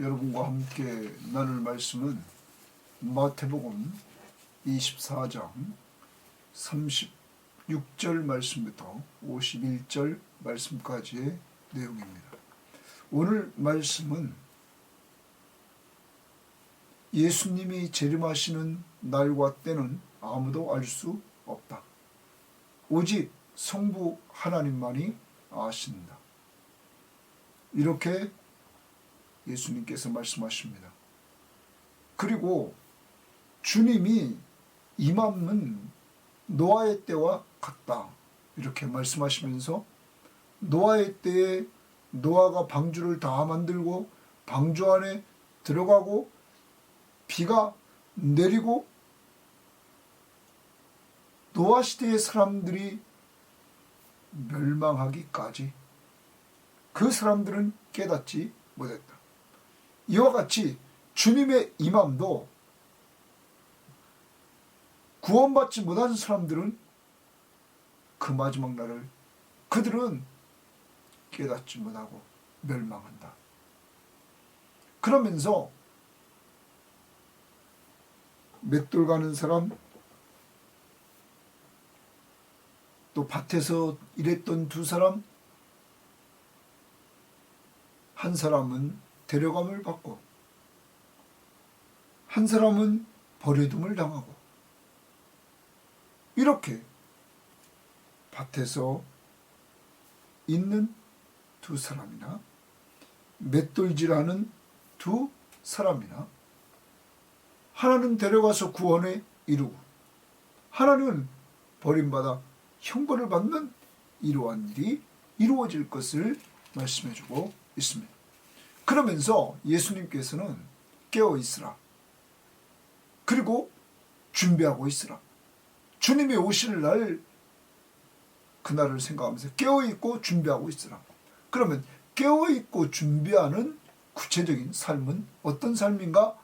여러분과 함께 나눌 말씀은 마태복음 24장 36절 말씀부터 51절 말씀까지의 내용입니다. 오늘 말씀은 예수님이 재림하시는 날과 때는 아무도 알 수 없다. 오직 성부 하나님만이 아신다. 이렇게 예수님께서 말씀하십니다. 그리고 주님이 임함은 노아의 때와 같다. 이렇게 말씀하시면서 노아의 때에 노아가 방주를 다 만들고 방주 안에 들어가고 비가 내리고 노아 시대의 사람들이 멸망하기까지 그 사람들은 깨닫지 못했다. 이와 같이 주님의 임함도 구원받지 못한 사람들은 그 마지막 날을 그들은 깨닫지 못하고 멸망한다. 그러면서 맷돌 가는 사람, 또 밭에서 일했던 두 사람, 한 사람은 데려감을 받고 한 사람은 버려둠을 당하고 이렇게 밭에서 있는 두 사람이나 맷돌질하는 두 사람이나 하나는 데려가서 구원에 이루고 하나는 버림받아 형벌을 받는 이러한 일이 이루어질 것을 말씀해주고 있습니다. 그러면서 예수님께서는 깨어 있으라. 그리고 준비하고 있으라. 주님이 오실 날 그날을 생각하면서 깨어 있고 준비하고 있으라. 그러면 깨어 있고 준비하는 구체적인 삶은 어떤 삶인가?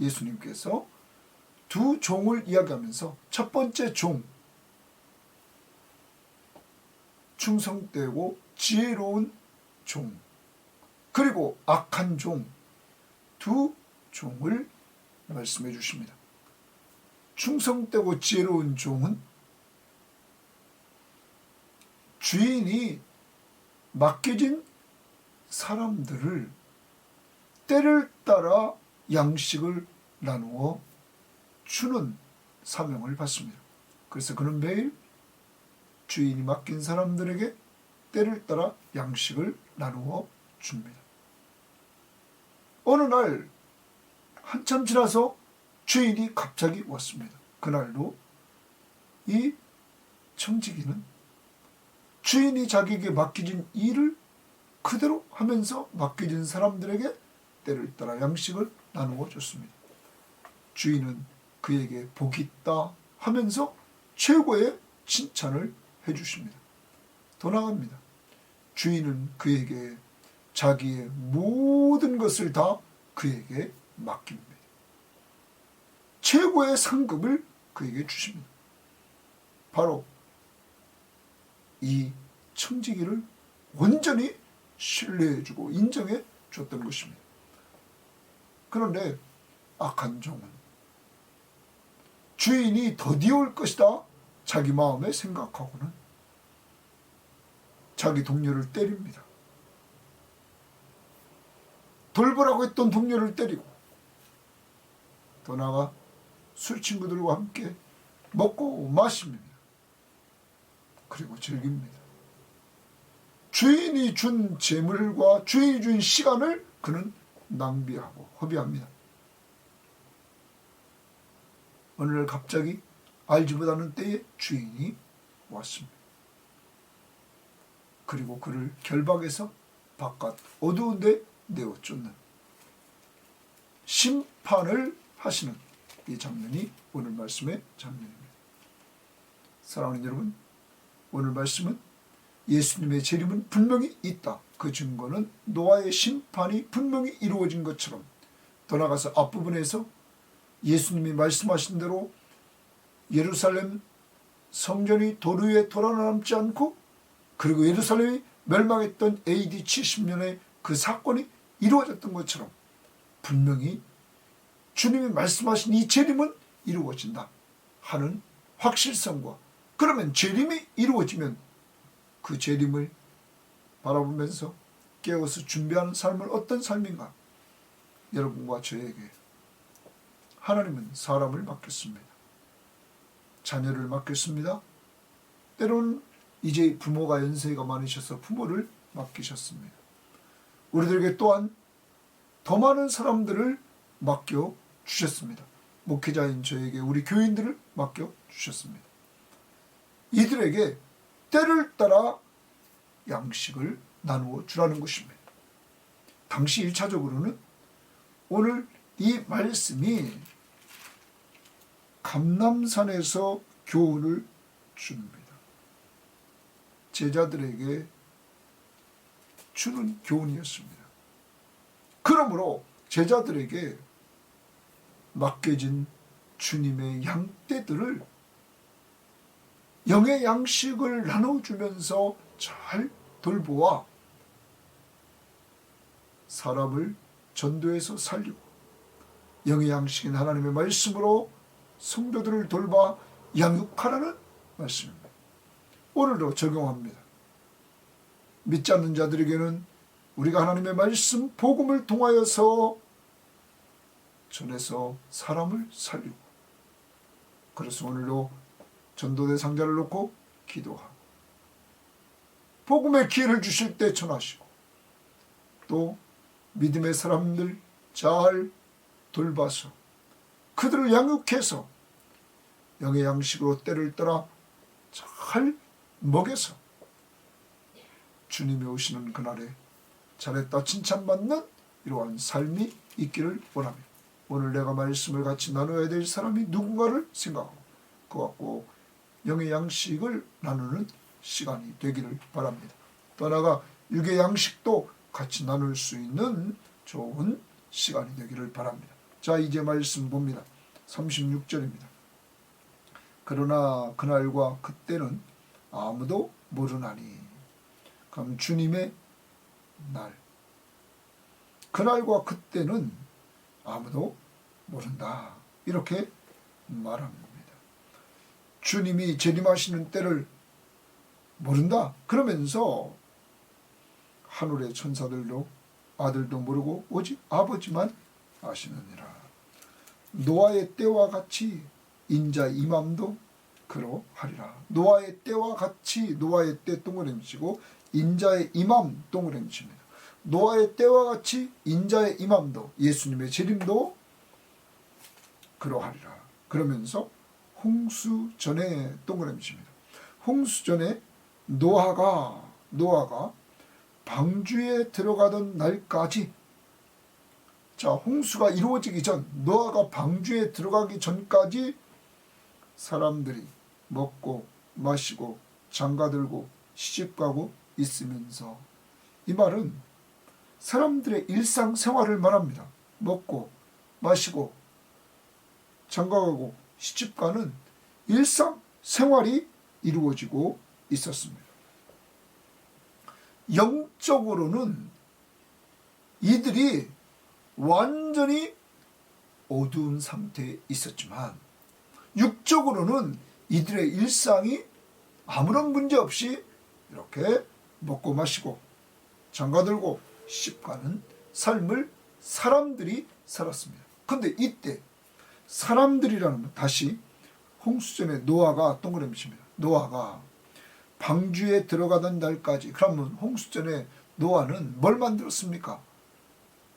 예수님께서 두 종을 이야기하면서 첫 번째 종, 충성되고 지혜로운 종, 그리고 악한 종, 두 종을 말씀해 주십니다. 충성되고 지혜로운 종은 주인이 맡겨진 사람들을 때를 따라 양식을 나누어 주는 사명을 받습니다. 그래서 그는 매일 주인이 맡긴 사람들에게 때를 따라 양식을 나누어 줍니다. 어느 날 한참 지나서 주인이 갑자기 왔습니다. 그날도 이 청지기는 주인이 자기에게 맡겨진 일을 그대로 하면서 맡겨진 사람들에게 때를 따라 양식을 나누어 줬습니다. 주인은 그에게 복이 있다 하면서 최고의 칭찬을 해주십니다. 더 나아갑니다. 주인은 그에게 자기의 모든 것을 다 그에게 맡깁니다. 최고의 상급을 그에게 주십니다. 바로 이 청지기를 온전히 신뢰해주고 인정해 줬던 것입니다. 그런데 악한 종은 주인이 더디 올 것이다 자기 마음에 생각하고는 자기 동료를 때립니다. 돌보라고 했던 동료를 때리고 더 나아가 술 친구들과 함께 먹고 마십니다. 그리고 즐깁니다. 주인이 준 재물과 주인이 준 시간을 그는 낭비하고 허비합니다. 어느 날 갑자기 알지 못하는 때에 주인이 왔습니다. 그리고 그를 결박해서 바깥 어두운 데 내어 쫓는 심판을 하시는 이 장면이 오늘 말씀의 장면입니다. 사랑하는 여러분, 오늘 말씀은 예수님의 재림은 분명히 있다. 그 증거는 노아의 심판이 분명히 이루어진 것처럼 더 나아가서 앞부분에서 예수님이 말씀하신 대로 예루살렘 성전이 돌 위에 돌아남지 않고 그리고 예루살렘이 멸망했던 AD 70년에 그 사건이 이루어졌던 것처럼 분명히 주님이 말씀하신 이 재림은 이루어진다 하는 확실성과, 그러면 재림이 이루어지면 그 재림을 바라보면서 깨어서 준비하는 삶은 어떤 삶인가? 여러분과 저에게 하나님은 사람을 맡겼습니다. 자녀를 맡겼습니다. 때로는 이제 부모가 연세가 많으셔서 부모를 맡기셨습니다. 우리들에게 또한 더 많은 사람들을 맡겨주셨습니다. 목회자인 저에게 우리 교인들을 맡겨주셨습니다. 이들에게 때를 따라 양식을 나누어 주라는 것입니다. 당시 1차적으로는 오늘 이 말씀이 감람산에서 교훈을 줍니다. 제자들에게 주는 교훈이었습니다. 그러므로 제자들에게 맡겨진 주님의 양떼들을 영의 양식을 나눠주면서 잘 돌보아 사람을 전도해서 살리고, 영의 양식인 하나님의 말씀으로 성도들을 돌봐 양육하라는 말씀입니다. 오늘도 적용합니다. 믿지 않는 자들에게는 우리가 하나님의 말씀 복음을 통하여서 전해서 사람을 살리고, 그래서 오늘도 전도대 상자를 놓고 기도하고 복음의 기회를 주실 때 전하시고, 또 믿음의 사람들 잘 돌봐서 그들을 양육해서 영의 양식으로 때를 따라 잘 먹여서 주님이 오시는 그날에 잘했다 칭찬받는 이러한 삶이 있기를 원합니다. 오늘 내가 말씀을 같이 나눠야 될 사람이 누군가를 생각하고 그와 꼭 영의 양식을 나누는 시간이 되기를 바랍니다. 또 하나가 육의 양식도 같이 나눌 수 있는 좋은 시간이 되기를 바랍니다. 자, 이제 말씀 봅니다. 36절입니다. 그러나 그날과 그때는 아무도 모르나니. 그럼 주님의 날, 그날과 그때는 아무도 모른다, 이렇게 말합니다. 주님이 재림하시는 때를 모른다 그러면서 하늘의 천사들도 아들도 모르고 오직 아버지만 아시느니라. 노아의 때와 같이 인자 임함도 그러하리라. 노아의 때와 같이, 노아의 때 동그라미치고 인자의 임함 동그라미칩니다. 노아의 때와 같이 인자의 임함도, 예수님의 재림도 그러하리라. 그러면서 홍수 전에 동그라미칩니다. 홍수 전에 노아가 방주에 들어가던 날까지, 자, 홍수가 이루어지기 전, 노아가 방주에 들어가기 전까지 사람들이 먹고 마시고 장가들고 시집가고 있으면서, 이 말은 사람들의 일상생활을 말합니다. 먹고 마시고 장가가고 시집가는 일상생활이 이루어지고 있었습니다. 영적으로는 이들이 완전히 어두운 상태에 있었지만 육적으로는 이들의 일상이 아무런 문제 없이 이렇게 먹고 마시고 장가들고 시집가는 삶을 사람들이 살았습니다. 그런데 이때 사람들이라는 건, 다시 홍수전에 노아가 동그라미 칩니다. 노아가 방주에 들어가던 날까지, 그러면 홍수전에 노아는 뭘 만들었습니까?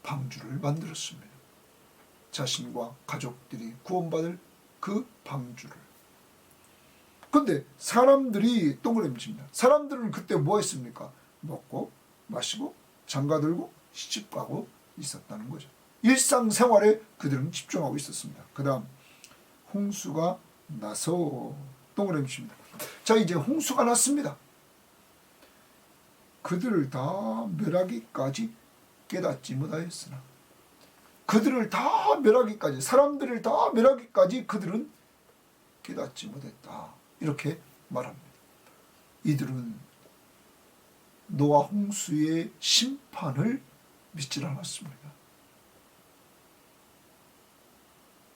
방주를 만들었습니다. 자신과 가족들이 구원받을 그 방주를. 그런데 사람들이 동그라미 칩니다. 사람들은 그때 뭐 했습니까? 먹고 마시고 장가들고 시집가고 있었다는 거죠. 일상생활에 그들은 집중하고 있었습니다. 그 다음 홍수가 나서 동그라미 칩니다. 자, 이제 홍수가 났습니다. 그들을 다 멸하기까지 깨닫지 못하였으나, 그들을 다 멸하기까지, 사람들을 다 멸하기까지 그들은 깨닫지 못했다, 이렇게 말합니다. 이들은 노아 홍수의 심판을 믿지 않았습니다.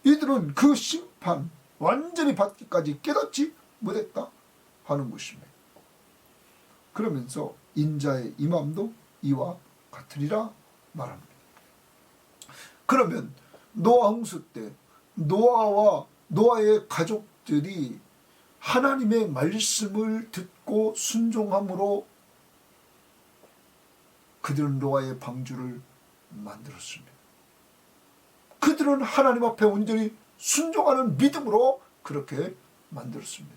이들은 그 심판 완전히 받기까지 깨닫지 못했다 하는 것입니다. 그러면서 인자의 임함도 이와 같으리라 말합니다. 그러면 노아 홍수 때 노아와 노아의 가족들이 하나님의 말씀을 듣고 순종함으로 그들은 노아의 방주를 만들었습니다. 그들은 하나님 앞에 온전히 순종하는 믿음으로 그렇게 만들었습니다.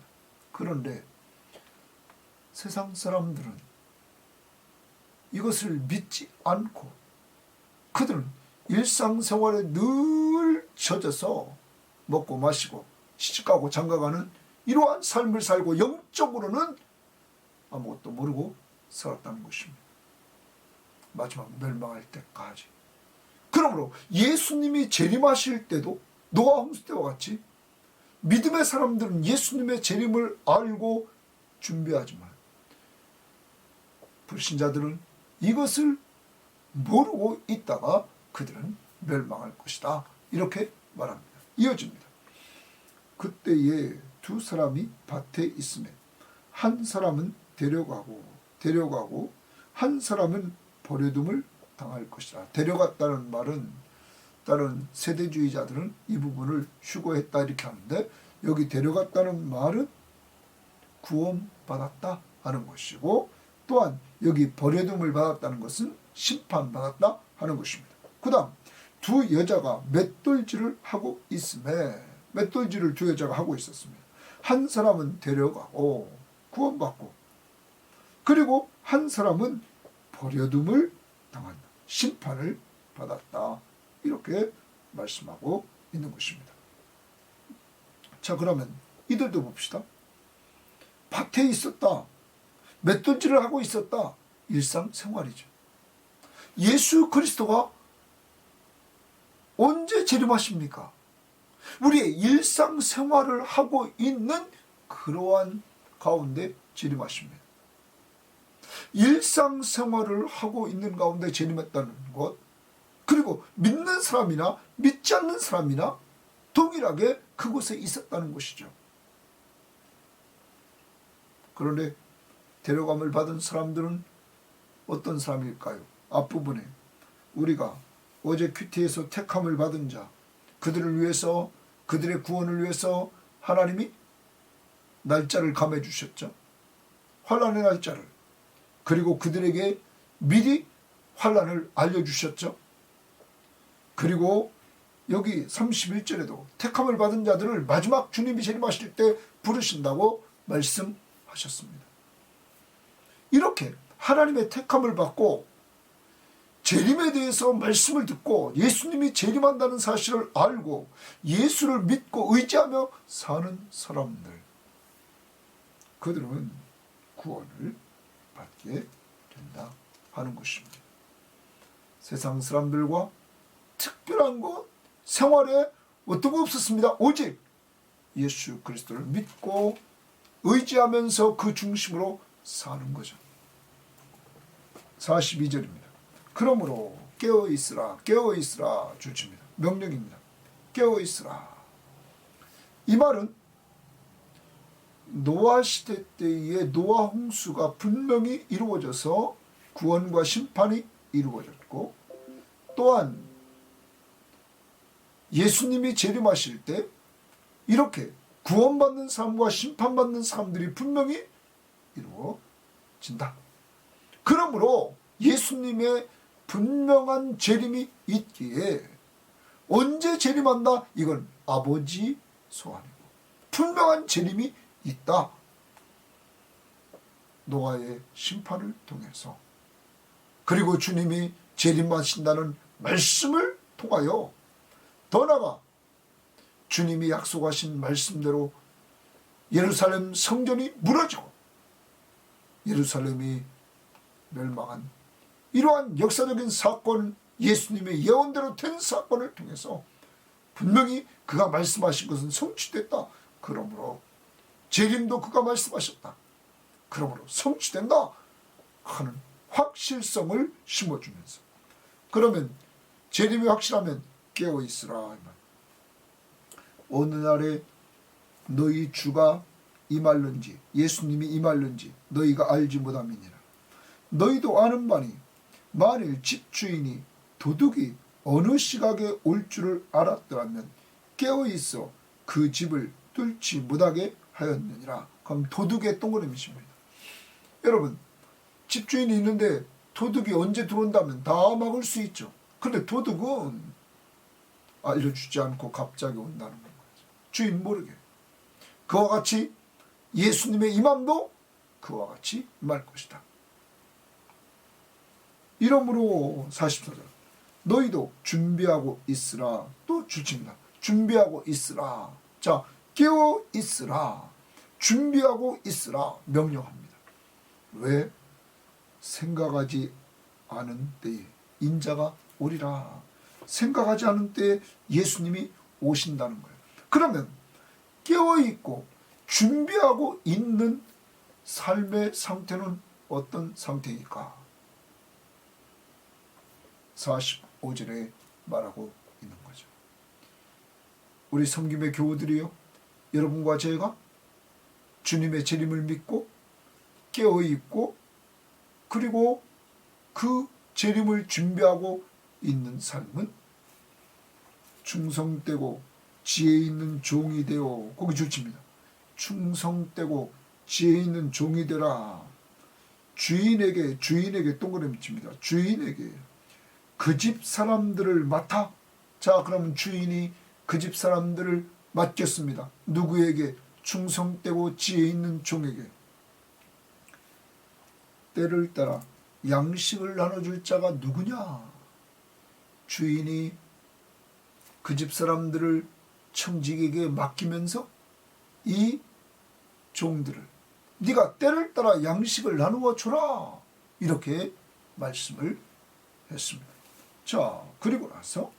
그런데 세상 사람들은 이것을 믿지 않고 그들은 일상생활에 늘 젖어서 먹고 마시고 시집가고 장가가는 이러한 삶을 살고 영적으로는 아무것도 모르고 살았다는 것입니다. 마지막 멸망할 때까지. 그러므로 예수님이 재림하실 때도 노아 홍수 때와 같이 믿음의 사람들은 예수님의 재림을 알고 준비하지만 불신자들은 이것을 모르고 있다가 그들은 멸망할 것이다. 이렇게 말합니다. 이어집니다. 그때에 두 사람이 밭에 있으면 한 사람은 데려가고 한 사람은 버려둠을 당할 것이다. 데려갔다는 말은 다른 세대주의자들은 이 부분을 휴거했다 이렇게 하는데, 여기 데려갔다는 말은 구원받았다 하는 것이고, 또한 여기 버려둠을 받았다는 것은 심판받았다 하는 것입니다. 그 다음 두 여자가 맷돌질을 하고 있음에, 맷돌질을 두 여자가 하고 있었습니다. 한 사람은 데려가고 구원받고, 그리고 한 사람은 버려둠을 당한다, 심판을 받았다, 이렇게 말씀하고 있는 것입니다. 자, 그러면 이들도 봅시다. 밭에 있었다, 맷돌질을 하고 있었다, 일상생활이죠. 예수 그리스도가 언제 재림하십니까? 우리의 일상생활을 하고 있는 그러한 가운데 재림하십니다. 일상생활을 하고 있는 가운데 재림했다는 것, 그리고 믿는 사람이나 믿지 않는 사람이나 동일하게 그곳에 있었다는 것이죠. 그런데 데려감을 받은 사람들은 어떤 사람일까요? 앞부분에 우리가 어제 큐티에서 택함을 받은 자, 그들을 위해서, 그들의 구원을 위해서 하나님이 날짜를 감해 주셨죠. 환란의 날짜를. 그리고 그들에게 미리 환란을 알려주셨죠. 그리고 여기 31절에도 택함을 받은 자들을 마지막 주님이 재림하실 때 부르신다고 말씀하셨습니다. 이렇게 하나님의 택함을 받고 재림에 대해서 말씀을 듣고 예수님이 재림한다는 사실을 알고 예수를 믿고 의지하며 사는 사람들, 그들은 구원을 받게 된다 하는 것입니다. 세상 사람들과 특별한 것, 생활에 어떤 거 없었습니다. 오직 예수 그리스도를 믿고 의지하면서 그 중심으로 사는 거죠. 42절입니다. 그러므로 깨어있으라, 깨어있으라 주십니다. 명령입니다. 깨어있으라. 이 말은 노아 시대 때의 노아 홍수가 분명히 이루어져서 구원과 심판이 이루어졌고, 또한 예수님이 재림하실 때 이렇게 구원받는 사람과 심판받는 사람들이 분명히 이루어진다. 그러므로 예수님의 분명한 재림이 있기에 언제 재림한다? 이건 아버지 소환이고 분명한 재림이 있다. 노아의 심판을 통해서, 그리고 주님이 재림하신다는 말씀을 통하여, 더 나아가 주님이 약속하신 말씀대로 예루살렘 성전이 무너지고 예루살렘이 멸망한 이러한 역사적인 사건, 예수님의 예언대로 된 사건을 통해서 분명히 그가 말씀하신 것은 성취됐다. 그러므로 재림도 그가 말씀하셨다. 그러므로 성취된다 하는 확실성을 심어주면서, 그러면 재림이 확실하면 깨어있으라. 어느 날에 너희 주가 임할는지 예수님이 임할는지 너희가 알지 못함이니라. 너희도 아는 바니 만일 집주인이 도둑이 어느 시각에 올 줄을 알았더라면 깨어있어 그 집을 뚫지 못하게 하였느니라. 그럼 도둑의 동그라미십니다. 여러분, 집주인이 있는데 도둑이 언제 들어온다면 다 막을 수 있죠. 근데 도둑은 알려주지 않고 갑자기 온다는 거죠. 주인 모르게. 그와 같이 예수님의 임함도 그와 같이 임할 것이다. 이러므로 44절 너희도 준비하고 있으라. 또 주칩니다. 준비하고 있으라. 자, 깨어 있으라. 준비하고 있으라 명령합니다. 왜? 생각하지 않은 때에 인자가 오리라. 생각하지 않은 때에 예수님이 오신다는 거예요. 그러면 깨어있고 준비하고 있는 삶의 상태는 어떤 상태일까? 45절에 말하고 있는 거죠. 우리 섬김의 교우들이요, 여러분과 제가 주님의 재림을 믿고 깨어있고 그리고 그 재림을 준비하고 있는 삶은 충성되고 지혜 있는 종이 되어, 거기 좋습니다. 충성되고 지혜 있는 종이 되라. 주인에게 동그라미 칩니다. 주인에게 그 집 사람들을 맡아. 자, 그러면 주인이 그 집 사람들을 맡겼습니다. 누구에게? 충성되고 지혜 있는 종에게. 때를 따라 양식을 나눠줄 자가 누구냐? 주인이 그 집 사람들을 청직에게 맡기면서 이 종들을 네가 때를 따라 양식을 나누어 줘라, 이렇게 말씀을 했습니다. 자, 그리고 나서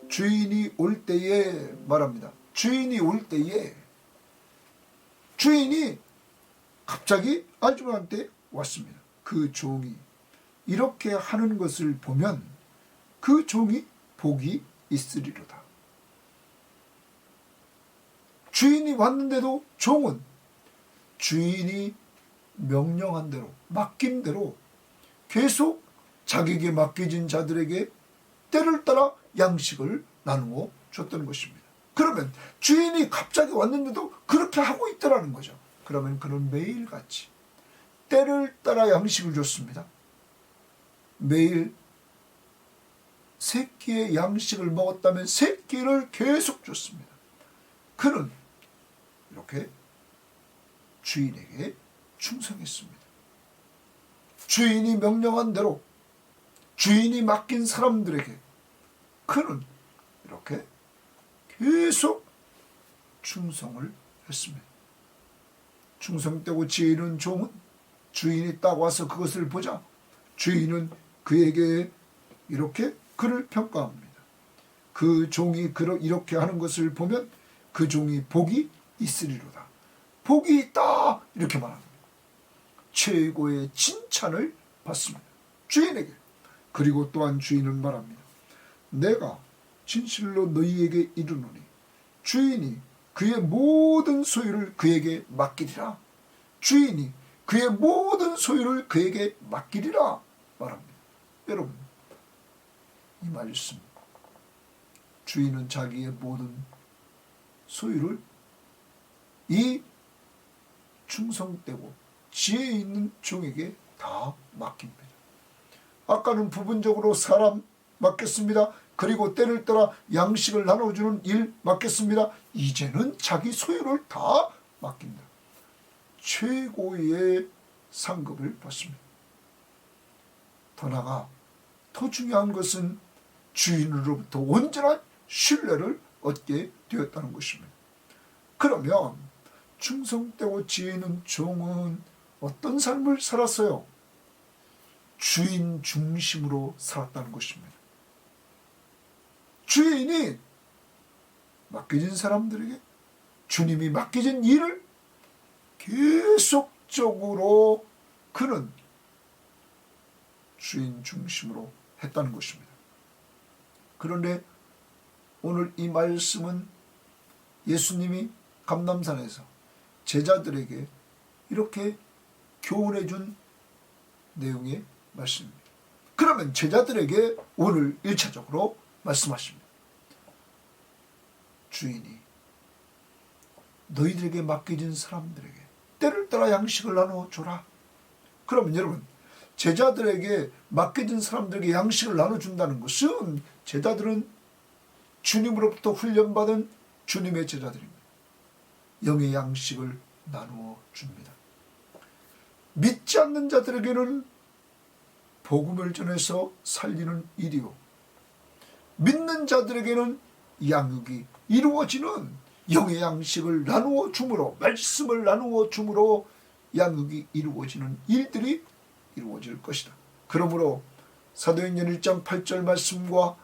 주인이 올 때에 말합니다. 주인이 올 때에 주인이 갑자기 알지못한 왔습니다. 그 종이 이렇게 하는 것을 보면 그 종이 복이 있으리로다. 주인이 왔는데도 종은 주인이 명령한 대로, 맡긴 대로 계속 자기에게 맡겨진 자들에게 때를 따라 양식을 나누어 줬다는 것입니다. 그러면 주인이 갑자기 왔는데도 그렇게 하고 있더라는 거죠. 그러면 그는 매일같이 때를 따라 양식을 줬습니다. 매일 3끼의 양식을 먹었다면 3끼를 계속 줬습니다. 그는 이렇게 주인에게 충성했습니다. 주인이 명령한 대로 주인이 맡긴 사람들에게 그는 이렇게 계속 충성을 했습니다. 충성되고 지혜 있는 종은 주인이 딱 와서 그것을 보자 주인은 그에게 이렇게 그를 평가합니다. 그 종이 이렇게 하는 것을 보면 그 종이 복이 있으리로다. 복이 있다, 이렇게 말합니다. 최고의 칭찬을 받습니다. 주인에게. 그리고 또한 주인은 말합니다. 내가 진실로 너희에게 이르노니 주인이 그의 모든 소유를 그에게 맡기리라. 주인이 그의 모든 소유를 그에게 맡기리라 말합니다. 여러분, 이 말씀, 주인은 자기의 모든 소유를 이 충성되고 지혜 있는 종에게 다 맡깁니다. 아까는 부분적으로 사람 맡겼습니다. 그리고 때를 따라 양식을 나눠주는 일 맡겼습니다. 이제는 자기 소유를 다 맡긴다. 최고의 상급을 받습니다. 더 나아가 더 중요한 것은 주인으로부터 온전한 신뢰를 얻게 되었다는 것입니다. 그러면 충성되고 지혜 있는 종은 어떤 삶을 살았어요? 주인 중심으로 살았다는 것입니다. 주인이 맡겨진 사람들에게 주님이 맡겨진 일을 계속적으로 그는 주인 중심으로 했다는 것입니다. 그런데 오늘 이 말씀은 예수님이 감람산에서 제자들에게 이렇게 교훈해 준 내용의 말씀입니다. 그러면 제자들에게 오늘 1차적으로 말씀하십니다. 주인이 너희들에게 맡겨진 사람들에게 때를 따라 양식을 나누어 줘라. 그러면 여러분, 제자들에게 맡겨진 사람들에게 양식을 나눠준다는 것은 제자들은 주님으로부터 훈련받은 주님의 제자들입니다. 영의 양식을 나누어 줍니다. 믿지 않는 자들에게는 복음을 전해서 살리는 일이요, 믿는 자들에게는 양육이 이루어지는 영의 양식을 나누어 줌으로, 말씀을 나누어 줌으로 양육이 이루어지는 일들이 이루어질 것이다. 그러므로 사도행전 1장 8절 말씀과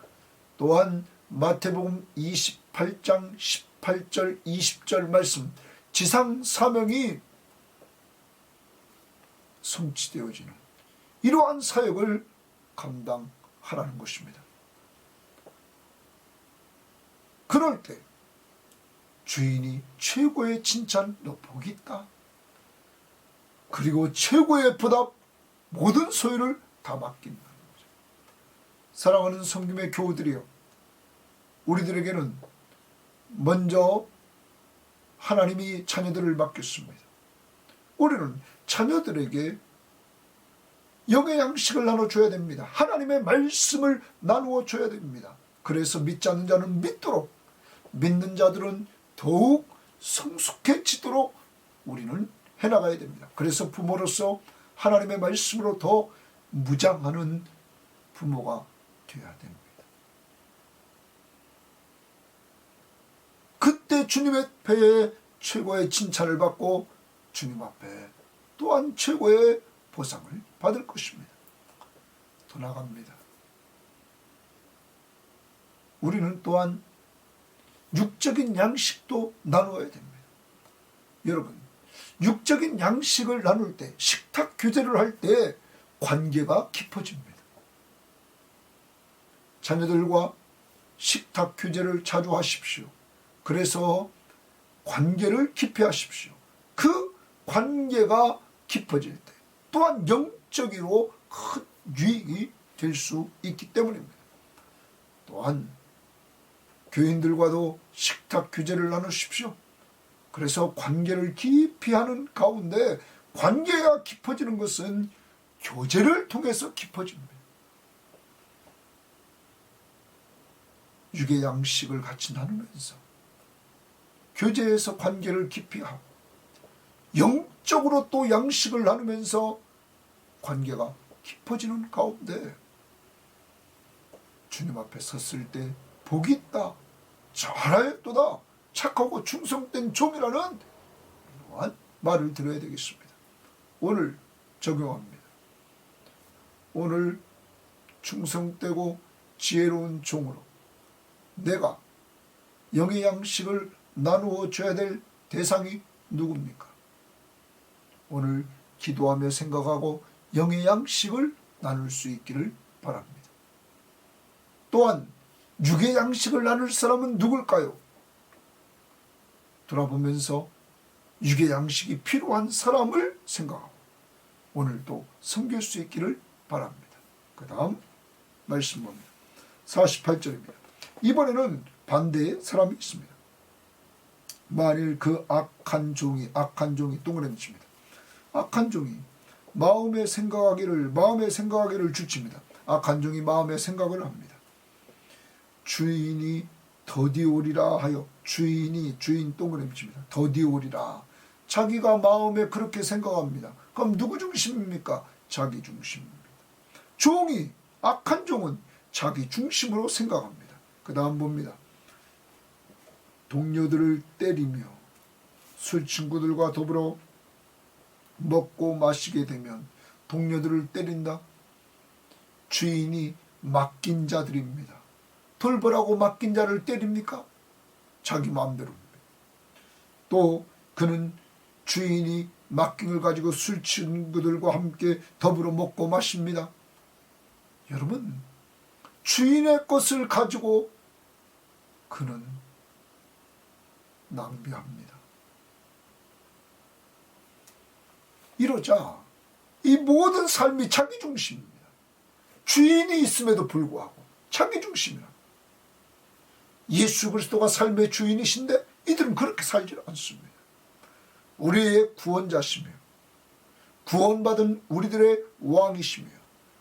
또한 마태복음 28장 18절 20절 말씀, 지상 사명이 성취되어지는 이러한 사역을 감당하라는 것입니다. 그럴 때 주인이 최고의 칭찬, 너 복이 있다. 그리고 최고의 보답, 모든 소유를 다 맡긴다는 거죠. 사랑하는 성김의 교우들이여, 우리들에게는 먼저 하나님이 자녀들을 맡겼습니다. 우리는 자녀들에게 영의 양식을 나눠줘야 됩니다. 하나님의 말씀을 나누어 줘야 됩니다. 그래서 믿지 않는 자는 믿도록, 믿는 자들은 더욱 성숙해지도록 우리는 해나가야 됩니다. 그래서 부모로서 하나님의 말씀으로 더 무장하는 부모가 되어야 됩니다. 그때 주님의 배에 최고의 칭찬을 받고 주님 앞에 또한 최고의 보상을 받을 것입니다. 더 나아갑니다. 우리는 또한 육적인 양식도 나누어야 됩니다. 여러분, 육적인 양식을 나눌 때, 식탁 교제를 할 때 관계가 깊어집니다. 자녀들과 식탁 교제를 자주 하십시오. 그래서 관계를 깊이 하십시오. 그 관계가 깊어질 때 또한 영적으로 큰 유익이 될 수 있기 때문입니다. 또한 교인들과도 식탁 교제를 나누십시오. 그래서 관계를 깊이 하는 가운데, 관계가 깊어지는 것은 교제를 통해서 깊어집니다. 육의 양식을 같이 나누면서 교제에서 관계를 깊이 하고, 영적으로 또 양식을 나누면서 관계가 깊어지는 가운데 주님 앞에 섰을 때 복이 있다, 잘하였도다, 착하고 충성된 종이라는 이러한 말을 들어야 되겠습니다. 오늘 적용합니다. 오늘 충성되고 지혜로운 종으로 내가 영의 양식을 나누어 줘야 될 대상이 누굽니까? 오늘 기도하며 생각하고 영의 양식을 나눌 수 있기를 바랍니다. 또한 육의 양식을 나눌 사람은 누굴까요? 돌아보면서 육의 양식이 필요한 사람을 생각하고 오늘도 섬길 수 있기를 바랍니다. 그 다음 말씀 봅니다. 48절입니다. 이번에는 반대의 사람이 있습니다. 만일 그 악한 종이 동그라미 칩니다. 악한 종이 마음에 생각하기를 주칩니다. 악한 종이 마음에 생각을 합니다. 주인이 더디오리라 하여, 주인 동그라미 칩니다. 더디오리라. 자기가 마음에 그렇게 생각합니다. 그럼 누구 중심입니까? 자기 중심입니다. 악한 종은 자기 중심으로 생각합니다. 그 다음 봅니다. 동료들을 때리며 술 친구들과 더불어 먹고 마시게 되면 동료들을 때린다. 주인이 맡긴 자들입니다. 돌보라고 맡긴 자를 때립니까? 자기 마음대로입니다. 또 그는 주인이 맡김을 가지고 술 친구들과 함께 더불어 먹고 마십니다. 여러분, 주인의 것을 가지고 그는 낭비합니다. 이러자 이 모든 삶이 자기 중심입니다. 주인이 있음에도 불구하고 자기 중심이라. 예수 그리스도가 삶의 주인이신데 이들은 그렇게 살지 않습니다. 우리의 구원자시며 구원받은 우리들의 왕이시며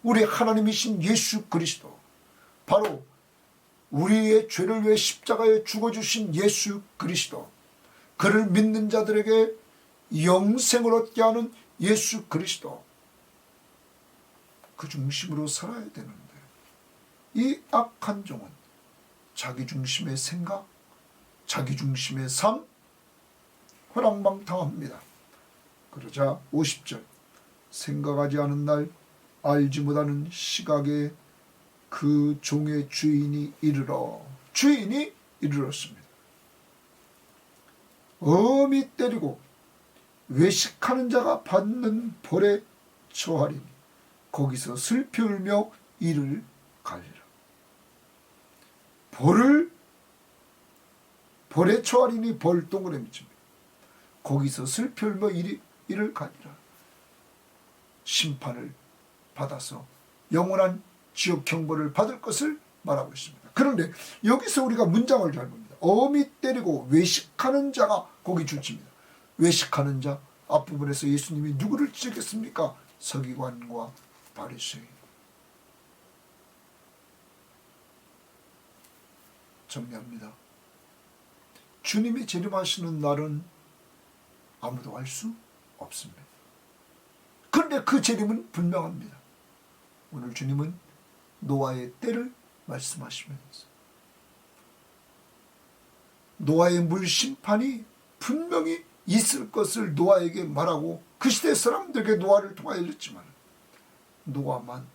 우리 하나님이신 예수 그리스도, 바로 우리의 죄를 위해 십자가에 죽어주신 예수 그리스도, 그를 믿는 자들에게 영생을 얻게 하는 예수 그리스도, 그 중심으로 살아야 되는데 이 악한 종은 자기 중심의 생각, 자기 중심의 삶, 허랑방탕합니다. 그러자 50절, 생각하지 않은 날 알지 못하는 시각에 그 종의 주인이 이르렀습니다. 엄히 때리고 외식하는 자가 받는 벌에 처하리니 거기서 슬피 울며 이를 갈리라. 벌에 처하리니 벌 동그라미 칩니다. 거기서 슬피 울며 이를 갈리라. 심판을 받아서 영원한 지옥 형벌을 받을 것을 말하고 있습니다. 그런데 여기서 우리가 문장을 잘 봅니다. 엄히 때리고 외식하는 자가 거기 줄칩니다. 외식하는 자, 앞부분에서 예수님이 누구를 지적했습니까? 서기관과 바리새인. 정리합니다. 주님이 재림하시는 날은 아무도 알 수 없습니다. 그런데 그 재림은 분명합니다. 오늘 주님은 노아의 때를 말씀하시면서 노아의 물 심판이 분명히 있을 것을 노아에게 말하고 그 시대 사람들에게 노아를 통하여 알렸지만 노아만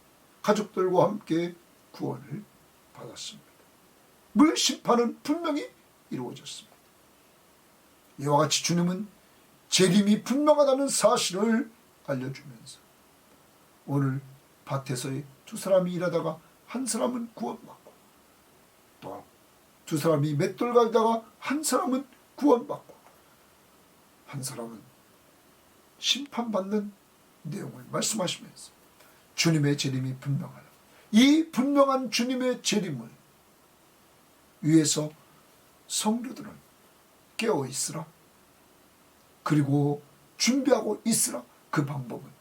가족들과 함께 구원을 받았습니다. 물 심판은 분명히 이루어졌습니다. 이와 같이 주님은 재림이 분명하다는 사실을 알려주면서 오늘 밭에서의 두 사람이 일하다가 한 사람은 구원받고 또 두 사람이 맷돌 갈다가 한 사람은 구원받고 한 사람은 심판받는 내용을 말씀하시면서 주님의 재림이 분명하다. 이 분명한 주님의 재림을 위해서 성도들은 깨어 있으라. 그리고 준비하고 있으라. 그 방법은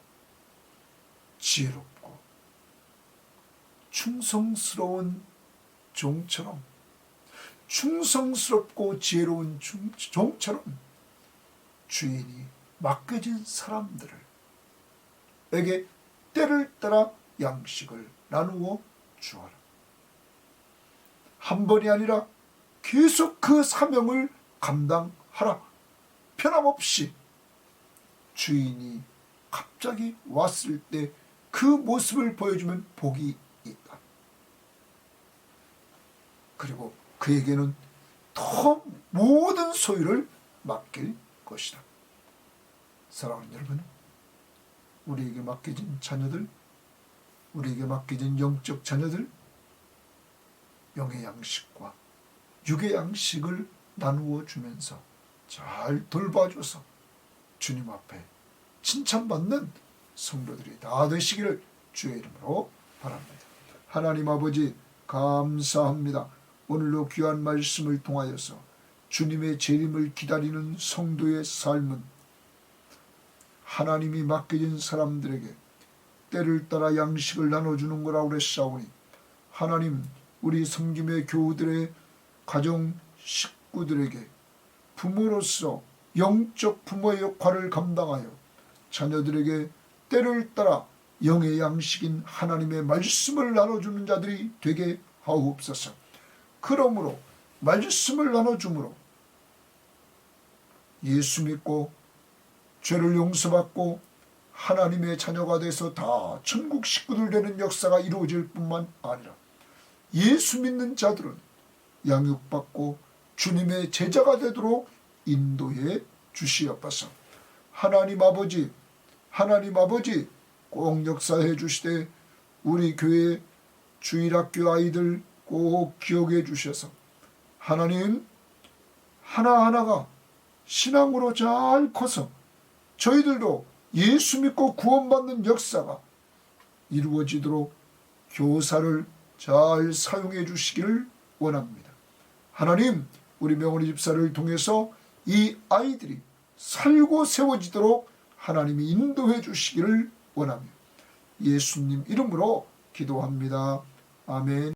지혜롭고 충성스러운 종처럼, 충성스럽고 지혜로운 종처럼 주인이 맡겨진 사람들에게 때를 따라 양식을 나누어 주어라. 한 번이 아니라 계속 그 사명을 감당하라. 편함없이 주인이 갑자기 왔을 때 그 모습을 보여주면 복이 있다. 그리고 그에게는 더 모든 소유를 맡길 것이다. 사랑하는 여러분, 우리에게 맡겨진 자녀들, 우리에게 맡겨진 영적 자녀들, 영의 양식과 육의 양식을 나누어 주면서 잘 돌봐줘서 주님 앞에 칭찬받는 성도들이 다 되시기를 주의 이름으로 바랍니다. 하나님 아버지, 감사합니다. 오늘도 귀한 말씀을 통하여서 주님의 재림을 기다리는 성도의 삶은 하나님이 맡겨진 사람들에게 때를 따라 양식을 나눠주는 거라고 그랬사오니, 하나님, 우리 섬김의 교우들의 가정 식구들에게 부모로서 영적 부모의 역할을 감당하여 자녀들에게 때를 따라 영의 양식인 하나님의 말씀을 나눠주는 자들이 되게 하옵소서. 그러므로 말씀을 나눠줌으로 예수 믿고 죄를 용서받고 하나님의 자녀가 돼서 다 천국 식구들 되는 역사가 이루어질 뿐만 아니라 예수 믿는 자들은 양육받고 주님의 제자가 되도록 인도해 주시옵소서. 하나님 아버지 꼭 역사해 주시되 우리 교회 주일학교 아이들 꼭 기억해 주셔서 하나님 하나하나가 신앙으로 잘 커서 저희들도 예수 믿고 구원받는 역사가 이루어지도록 교사를 잘 사용해 주시기를 원합니다. 하나님, 우리 명훈이 집사를 통해서 이 아이들이 살고 세워지도록 하나님이 인도해 주시기를 원하며 예수님 이름으로 기도합니다. 아멘.